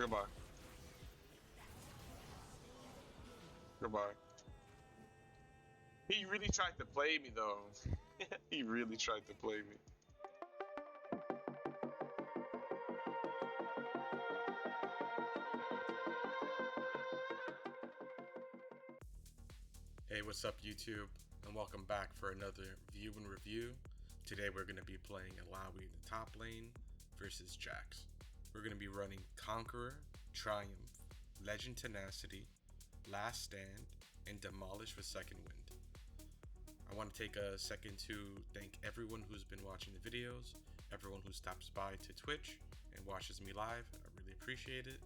Goodbye. Goodbye. He really tried to play me though. He really tried to play me. Hey, what's up YouTube? And welcome back for another view and review. Today we're going to be playing Illaoi in the top lane versus Jax. We're going to be running Conqueror, Triumph, Legend Tenacity, Last Stand, and Demolish with Second Wind. I want to take a second to thank everyone who's been watching the videos, everyone who stops by to Twitch and watches me live. I really appreciate it.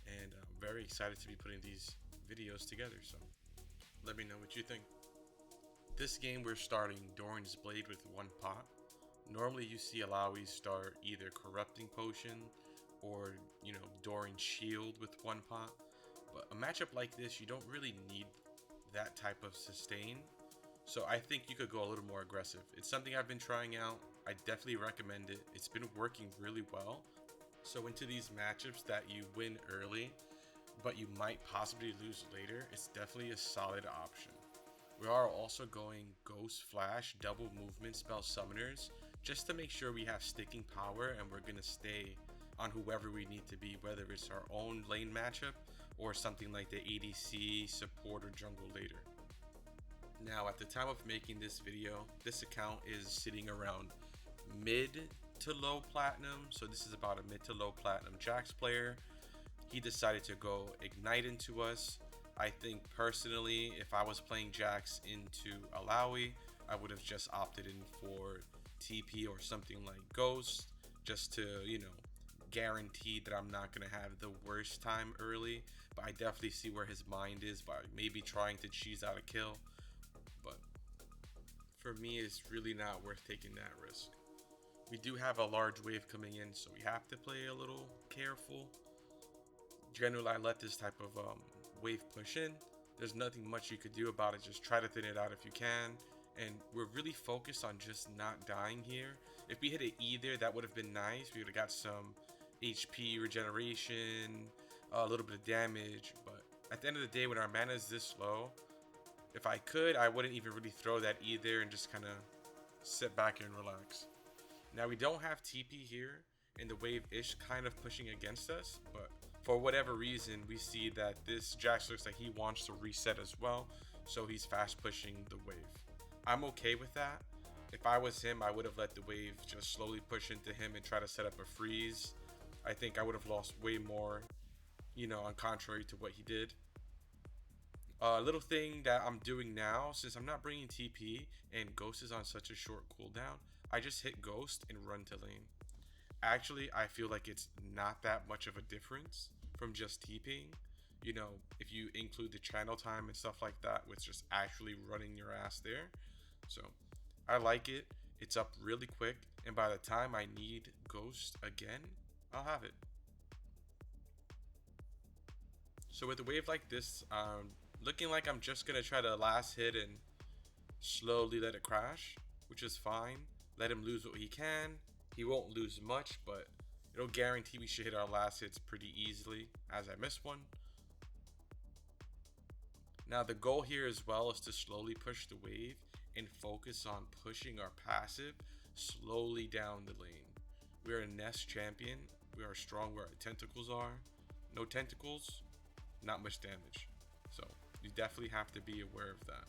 And I'm very excited to be putting these videos together, so let me know what you think. This game we're starting Doran's Blade with one pot. Normally you see Illaoi start either Corrupting Potion or, Doran's Shield with one pot. But a matchup like this, you don't really need that type of sustain. So I think you could go a little more aggressive. It's something I've been trying out. I definitely recommend it. It's been working really well. So into these matchups that you win early, but you might possibly lose later, it's definitely a solid option. We are also going Ghost Flash double movement spell summoners just to make sure we have sticking power and we're going to stay on whoever we need to be, whether it's our own lane matchup or something like the ADC, support, or jungle later. Now at the time of making this video, this account is sitting around mid to low platinum, so this is about a mid to low platinum Jax player. He decided to go Ignite into us. I think personally, if I was playing Jax into Illaoi, I would have just opted in for TP or something like Ghost, just to, guarantee that I'm not going to have the worst time early. But I definitely see where his mind is by maybe trying to cheese out a kill. But for me, it's really not worth taking that risk. We do have a large wave coming in, so we have to play a little careful. Generally, I let this type of wave push in. There's nothing much you could do about it. Just try to thin it out if you can. And we're really focused on just not dying here. If we hit an E there, that would have been nice. We would have got some HP regeneration, a little bit of damage. But at the end of the day, when our mana is this low, if I could, I wouldn't even really throw that E there and just kind of sit back and relax. Now, we don't have TP here, and the wave is kind of pushing against us, but for whatever reason, we see that this Jax looks like he wants to reset as well, so he's fast pushing the wave. I'm okay with that. If I was him, I would have let the wave just slowly push into him and try to set up a freeze. I think I would have lost way more, on contrary to what he did. A little thing that I'm doing now, since I'm not bringing TP and Ghost is on such a short cooldown, I just hit Ghost and run to lane. Actually, I feel like it's not that much of a difference from just TPing. If you include the channel time and stuff like that with just actually running your ass there. So I like it. It's up really quick, and by the time I need Ghost again, I'll have it. So with a wave like this, looking like I'm just gonna try to last hit and slowly let it crash, which is fine. Let him lose what he can. He won't lose much, but it'll guarantee we should hit our last hits pretty easily, as I missed one. Now the goal here as well is to slowly push the wave and focus on pushing our passive slowly down the lane. We are a Nest champion. We are strong where our tentacles are. No tentacles, not much damage. So you definitely have to be aware of that.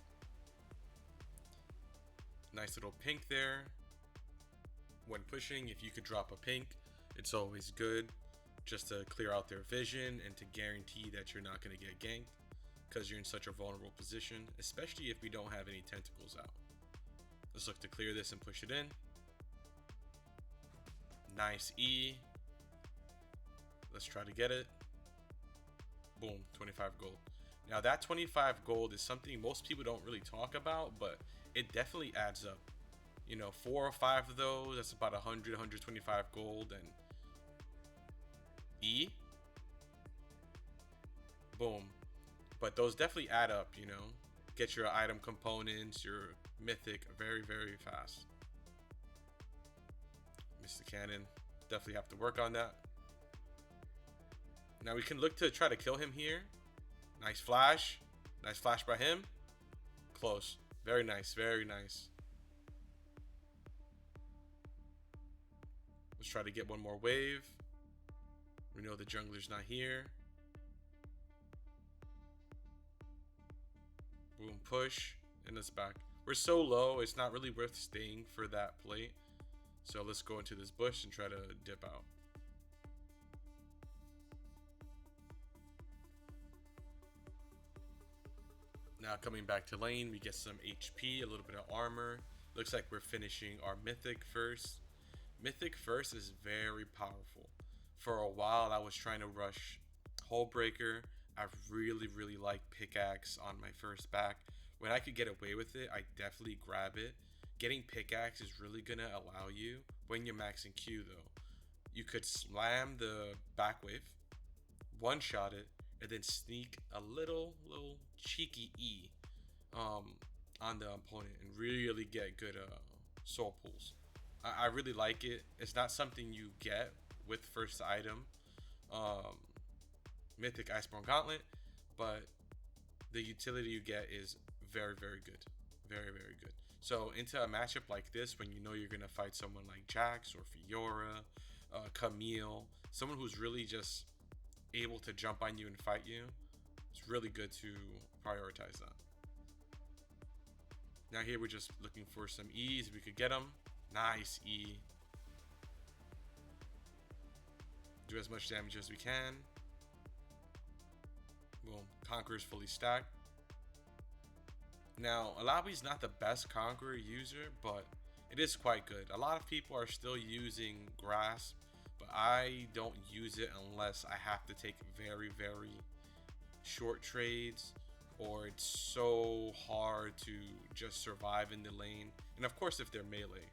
Nice little pink there. When pushing, if you could drop a pink, it's always good, just to clear out their vision and to guarantee that you're not going to get ganked because you're in such a vulnerable position, especially if we don't have any tentacles out. Let's look to clear this and push it in. Nice E. Let's try to get it. Boom, 25 gold. Now that 25 gold is something most people don't really talk about, but it definitely adds up. 4 or 5 of those, that's about 100, 125 gold. And E, boom. But those definitely add up, get your item components, your mythic very, very fast. Mr. Cannon, definitely have to work on that. Now we can look to try to kill him here. Nice flash. Nice flash by him. Close. Very nice. Very nice. Let's try to get one more wave. We know the jungler's not here. Boom, push. And it's back. We're so low, it's not really worth staying for that plate. So let's go into this bush and try to dip out. Now coming back to lane, we get some HP, a little bit of armor. Looks like we're finishing our Mythic first. Mythic first is very powerful. For a while, I was trying to rush Hullbreaker. I really like Pickaxe on my first back. When I could get away with it, I definitely grab it. Getting Pickaxe is really gonna allow you, when you're maxing Q though, you could slam the back wave, one-shot it, and then sneak a little cheeky E on the opponent and really get good soul pulls. I really like it. It's not something you get with first item Mythic Iceborne Gauntlet, but the utility you get is very good. Very good. So into a matchup like this, when you know you're gonna fight someone like Jax or Fiora, Camille, someone who's really just able to jump on you and fight you, it's really good to prioritize that. Now here we're just looking for some E's if we could get them. Nice E. Do as much damage as we can. Boom. Conqueror's fully stacked. Now, Alawi's not the best Conqueror user, but it is quite good. A lot of people are still using Grasp, but I don't use it unless I have to take very short trades, or it's so hard to just survive in the lane. And of course, if they're melee,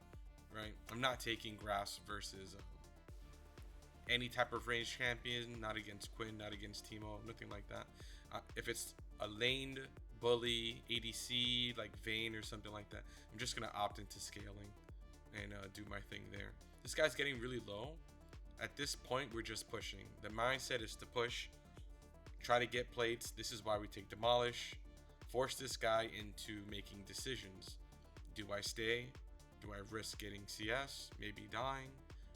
right? I'm not taking Grasp versus any type of ranged champion, not against Quinn, not against Teemo, nothing like that. If it's a laned bully, ADC, like Vayne or something like that, I'm just going to opt into scaling and do my thing there. This guy's getting really low. At this point, we're just pushing. The mindset is to push, try to get plates. This is why we take Demolish. Force this guy into making decisions. Do I stay? Do I risk getting CS, maybe dying?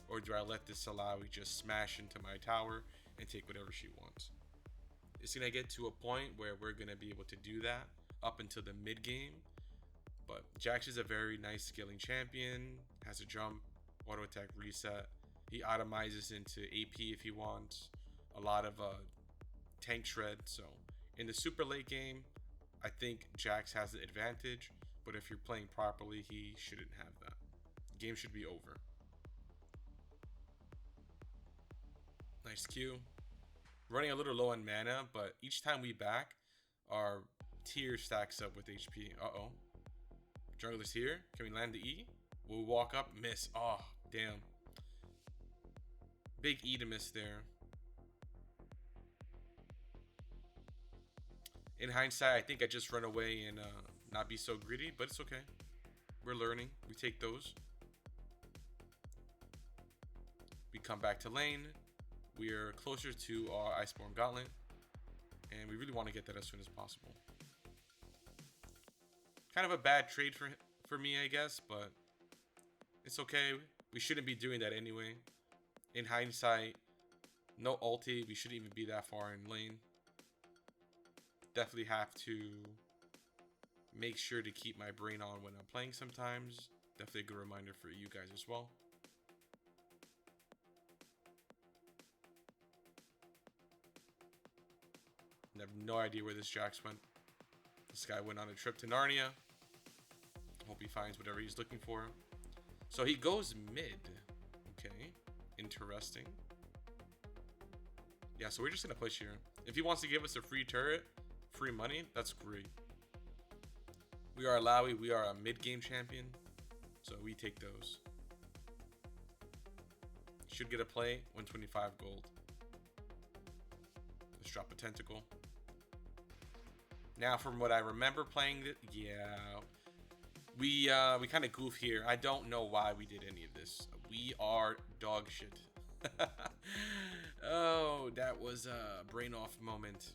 Or do I let this Alawi just smash into my tower and take whatever she wants? It's going to get to a point where we're going to be able to do that up until the mid game. But Jax is a very nice scaling champion, has a jump, auto attack reset. He automizes into AP if he wants. A lot of tank shred. So in the super late game, I think Jax has the advantage. But if you're playing properly, he shouldn't have that. The game should be over. Nice Q. Running a little low on mana, but each time we back, our tier stacks up with HP. Uh-oh. Jungler's here. Can we land the E? We'll walk up. Miss. Oh, damn. Big E to miss there. In hindsight, I think I just run away and not be so greedy, but it's okay. We're learning. We take those. We come back to lane. We are closer to our Iceborne Gauntlet, and we really want to get that as soon as possible. Kind of a bad trade for me, I guess, but it's okay. We shouldn't be doing that anyway. In hindsight, no ulti. We shouldn't even be that far in lane. Definitely have to make sure to keep my brain on when I'm playing sometimes. Definitely a good reminder for you guys as well. I have no idea where this Jax went. This guy went on a trip to Narnia. Hope he finds whatever he's looking for. So he goes mid. Okay. Interesting. Yeah, so we're just going to push here. If he wants to give us a free turret, free money, that's great. We are Alawi. We are a mid-game champion. So we take those. Should get a play. 125 gold. Let's drop a tentacle. Now, from what I remember playing it, yeah, we kind of goof here. I don't know why we did any of this. We are dog shit. Oh, that was a brain off moment.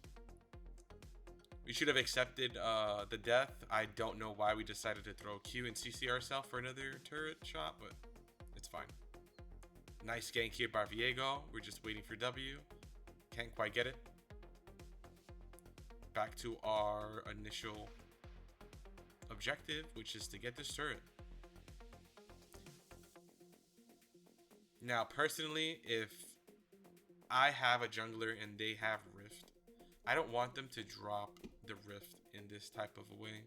We should have accepted the death. I don't know why we decided to throw Q and CC ourselves for another turret shot, but it's fine. Nice gank here by Viego. We're just waiting for W. Can't quite get it. Back to our initial objective, which is to get this turret. Now, personally, if I have a jungler and they have Rift, I don't want them to drop the Rift in this type of a way.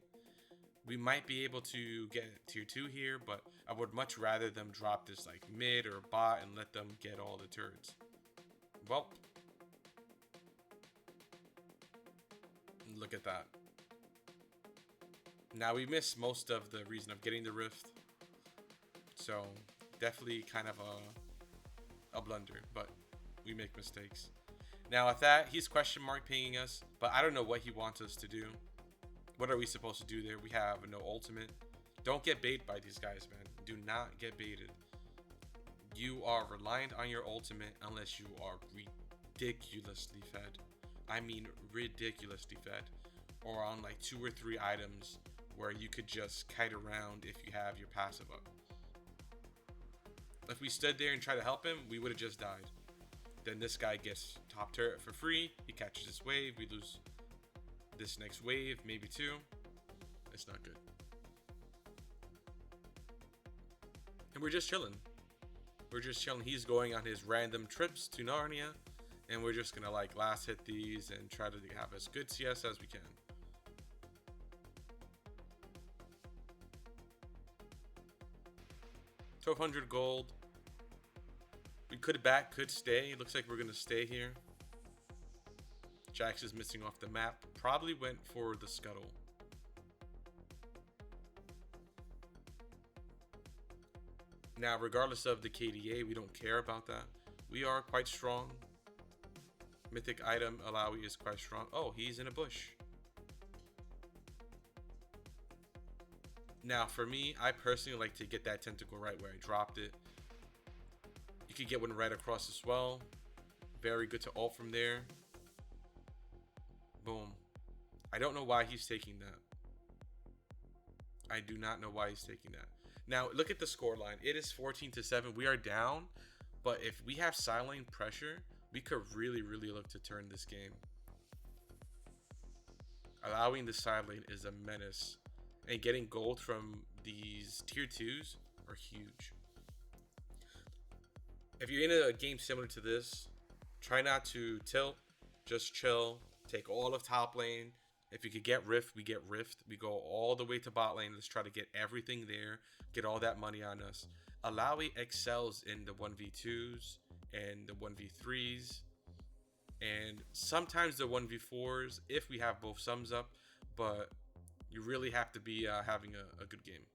We might be able to get tier 2 here, but I would much rather them drop this like mid or bot and let them get all the turrets. Well, look at that. Now we missed most of the reason of getting the Rift. So definitely kind of a blunder, but we make mistakes. Now with that, he's question mark pinging us, but I don't know what he wants us to do. What are we supposed to do there? We have no ultimate. Don't get baited by these guys, man. Do not get baited. You are reliant on your ultimate unless you are ridiculously fed. I mean ridiculously fed. Or on like 2 or 3 items where you could just kite around if you have your passive up. If we stood there and tried to help him, we would have just died. Then this guy gets top turret for free. He catches this wave. We lose this next wave, maybe 2. It's not good. And we're just chilling. We're just chilling. He's going on his random trips to Narnia. And we're just going to like last hit these and try to have as good CS as we can. $1,200 gold. We could back, could stay. It looks like we're going to stay here. Jax is missing off the map. Probably went for the scuttle. Now, regardless of the KDA, we don't care about that. We are quite strong. Mythic item, Alawi is quite strong. Oh, he's in a bush. Now, for me, I personally like to get that tentacle right where I dropped it. You could get one right across as well. Very good to ult from there. Boom. I don't know why he's taking that. I do not know why he's taking that. Now, look at the score line. It is 14-7. We are down. But if we have silent pressure, we could really, really look to turn this game. Allowing the side lane is a menace. And getting gold from these tier 2s are huge. If you're in a game similar to this, try not to tilt. Just chill. Take all of top lane. If you could get Rift, we get Rift. We go all the way to bot lane. Let's try to get everything there. Get all that money on us. Alawi excels in the 1v2s and the 1v3s. And sometimes the 1v4s if we have both sums up. But you really have to be having a good game.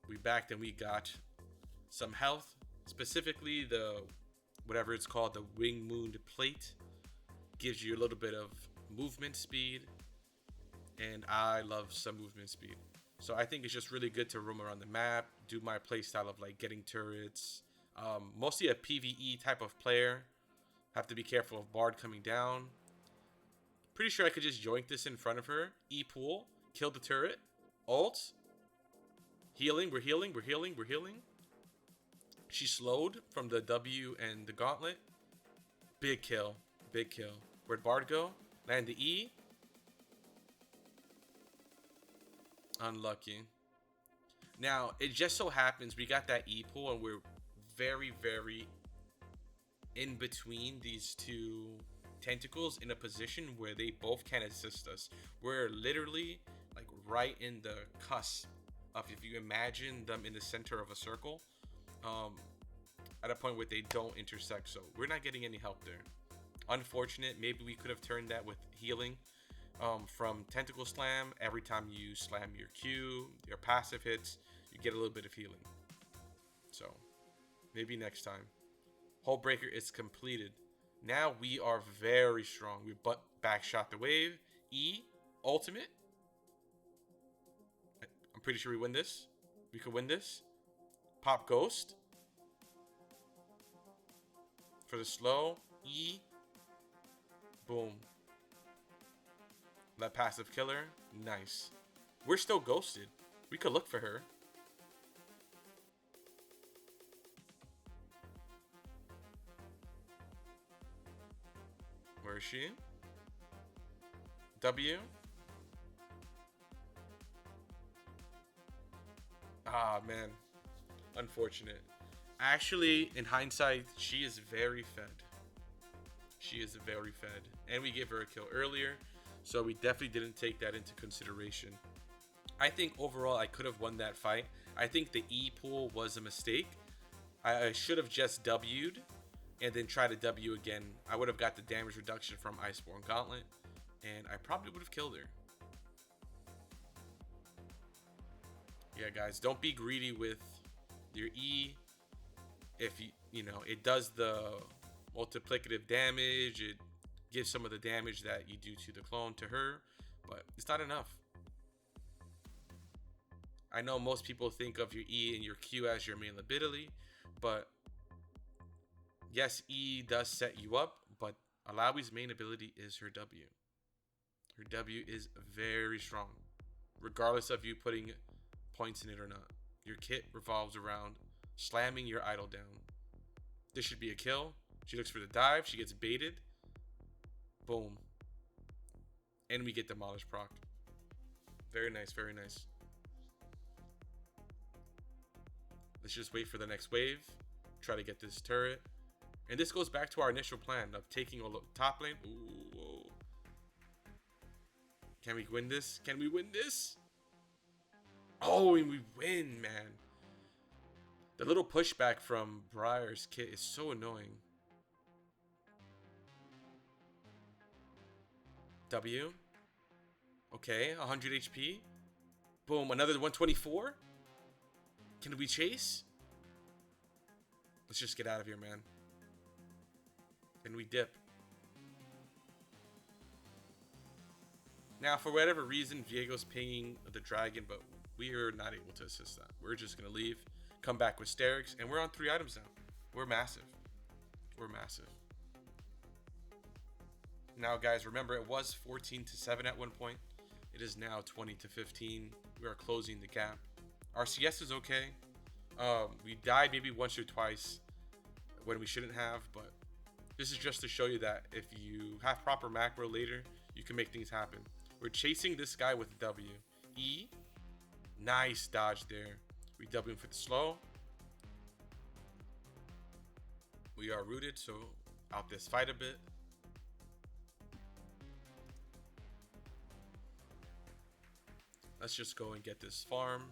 We backed and we got some health. Specifically the, whatever it's called, the Wing Moon Plate. Gives you a little bit of movement speed. And I love some movement speed. So I think it's just really good to roam around the map. Do my play style of like getting turrets. Mostly a PvE type of player. Have to be careful of Bard coming down. Pretty sure I could just joint this in front of her. E-pool. Kill the turret. Ult. Healing. We're healing. We're healing. We're healing. She slowed from the W and the gauntlet. Big kill. Big kill. Where'd Bard go? Land the E. Unlucky. Now, it just so happens we got that E-pool and we're very, very in between these two tentacles in a position where they both can assist us. We're literally like right in the cusp of, if you imagine them in the center of a circle, at a point where they don't intersect. So we're not getting any help there. Unfortunate. Maybe we could have turned that with healing from Tentacle Slam. Every time you slam your Q, your passive hits, you get a little bit of healing. So maybe next time. Hull Breaker is completed. Now we are very strong. We backshot the wave. E, ultimate. I'm pretty sure we win this. We could win this. Pop Ghost. For the slow, E. Boom. That passive killer. Nice. We're still ghosted. We could look for her. Where is she? W. Ah, man. Unfortunate. Actually, in hindsight, she is very fed. She is very fed. And we gave her a kill earlier, so we definitely didn't take that into consideration. I think overall I could have won that fight. I think the E pool was a mistake. I should have just W'd and then tried to W again. I would have got the damage reduction from Iceborne Gauntlet, and I probably would have killed her. Yeah, guys, don't be greedy with your E. If you know, it does the multiplicative damage, it gives some of the damage that you do to the clone to her, but it's not enough. I know most people think of your E and your Q as your main ability, but yes, E does set you up, but Illaoi's main ability is her W. Her W is very strong, regardless of you putting points in it or not. Your kit revolves around slamming your idol down. This should be a kill. She looks for the dive. She gets baited. Boom. And we get demolished proc. Very nice, very nice. Let's just wait for the next wave. Try to get this turret. And this goes back to our initial plan of taking a look top lane. Ooh, whoa. Can we win this? Can we win this? Oh, and we win, man. The little pushback from Briar's kit is so annoying. W. Okay, 100 HP. Boom, another 124. Can we chase? Let's just get out of here, man. And we dip. Now, for whatever reason, Viego's pinging the dragon, but we are not able to assist that. We're just going to leave, come back with Sterix, and we're on 3 items now. We're massive. We're massive. Now, guys, remember, it was 14-7 at one point. It is now 20-15. We are closing the gap. Our CS is okay. We died maybe once or twice when we shouldn't have, but this is just to show you that if you have proper macro later, you can make things happen. We're chasing this guy with W. E. Nice dodge there. We W him for the slow. We are rooted, so out this fight a bit. Let's just go and get this farm.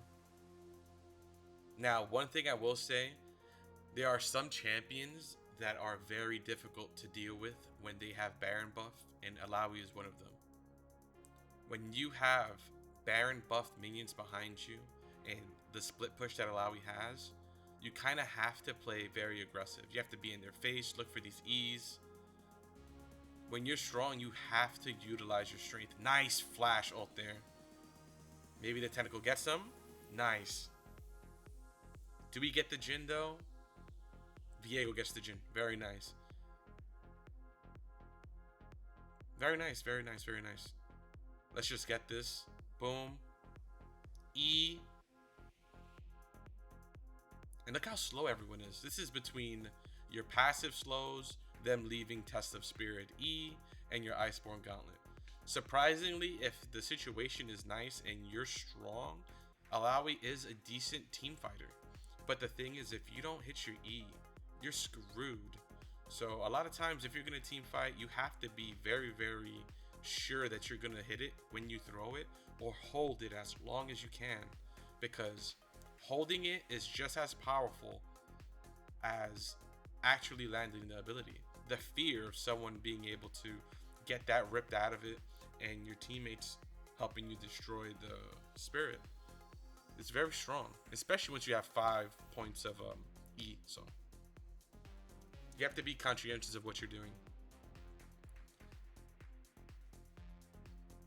Now, one thing I will say, there are some champions that are very difficult to deal with when they have Baron buff, and Illaoi is one of them. When you have Baron buffed minions behind you and the split push that Illaoi has, you kind of have to play very aggressive. You have to be in their face, look for these E's. When you're strong, you have to utilize your strength. Nice flash ult there. Maybe the tentacle gets them. Nice. Do we get the Jhin though? Viego gets the Jhin. Very nice. Very nice, very nice, very nice. Let's just get this. Boom. E. And look how slow everyone is. This is between your passive slows, them leaving Test of Spirit E, and your Iceborne Gauntlet. Surprisingly, if the situation is nice and you're strong, Illaoi is a decent team fighter. But the thing is, if you don't hit your E, you're screwed. So a lot of times, if you're going to team fight, you have to be very, very sure that you're going to hit it when you throw it, or hold it as long as you can, because holding it is just as powerful as actually landing the ability. The fear of someone being able to get that ripped out of it and your teammates helping you destroy the spirit, it's very strong, especially once you have 5 points of E. So you have to be conscientious of what you're doing.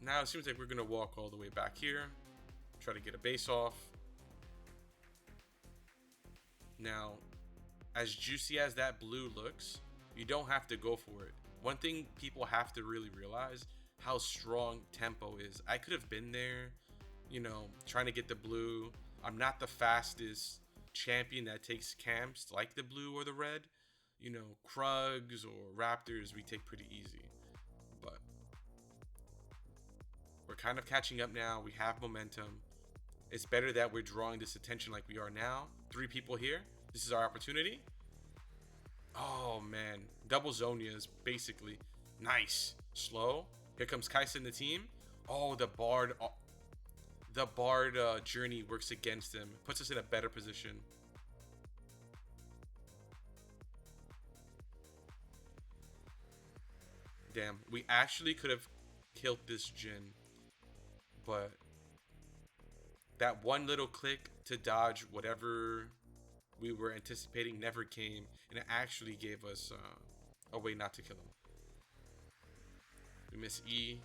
Now it seems like we're gonna walk all the way back here, try to get a base off. Now, as juicy as that blue looks, You don't have to go for it. One thing people have to really realize how strong tempo is. I could have been there, trying to get the blue. I'm not the fastest champion that takes camps like the blue or the red. Krugs or Raptors we take pretty easy. But we're kind of catching up now. We have momentum. It's better that we're drawing this attention like we are now. 3 people here. This is our opportunity. Oh, man. Double Zonias, basically. Nice. Slow. Here comes Kai'Sa in the team. Oh, the Bard. Oh, the Bard journey works against him. Puts us in a better position. Damn. We actually could have killed this Jhin. But that one little click to dodge whatever we were anticipating never came, and it actually gave us a way not to kill him. We miss E.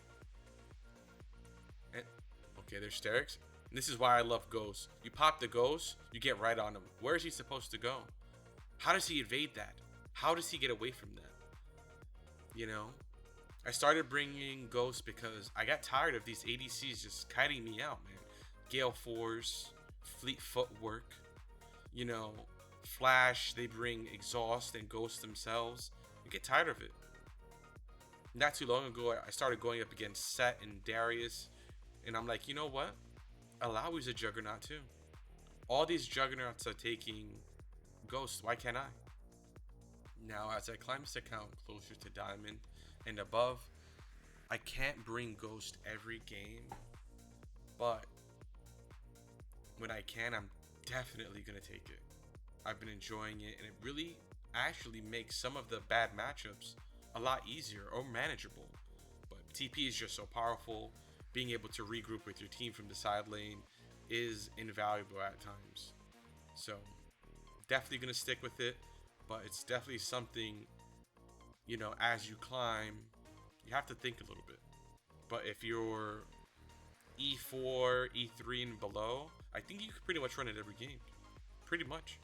And, okay, there's Sterix. And this is why I love Ghost. You pop the Ghost, you get right on him. Where is he supposed to go? How does he evade that? How does he get away from that? I started bringing Ghost because I got tired of these ADCs just kiting me out, man. Gale Force, Fleet Footwork, Flash, they bring Exhaust and Ghost themselves. I get tired of it. Not too long ago, I started going up against Set and Darius, and I'm like, you know what? Alawi's a Juggernaut too. All these Juggernauts are taking Ghost. Why can't I? Now, as I climb this account closer to Diamond and above, I can't bring Ghost every game, but when I can, I'm definitely going to take it. I've been enjoying it, and it really actually makes some of the bad matchups a lot easier or manageable. But TP is just so powerful. Being able to regroup with your team from the side lane is invaluable at times. So, definitely going to stick with it, but it's definitely something, as you climb, you have to think a little bit. But if you're E4, E3 and below, I think you could pretty much run it every game. Pretty much.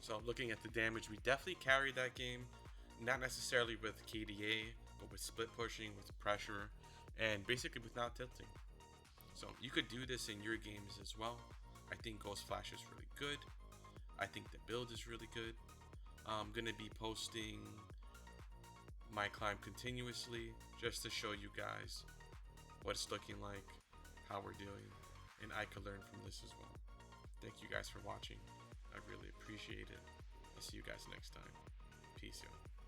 So looking at the damage, we definitely carried that game. Not necessarily with KDA, but with split pushing, with pressure, and basically with not tilting. So you could do this in your games as well. I think Ghost Flash is really good. I think the build is really good. I'm going to be posting my climb continuously just to show you guys what it's looking like, how we're doing, and I could learn from this as well. Thank you guys for watching. I really appreciate it. I'll see you guys next time. Peace, y'all.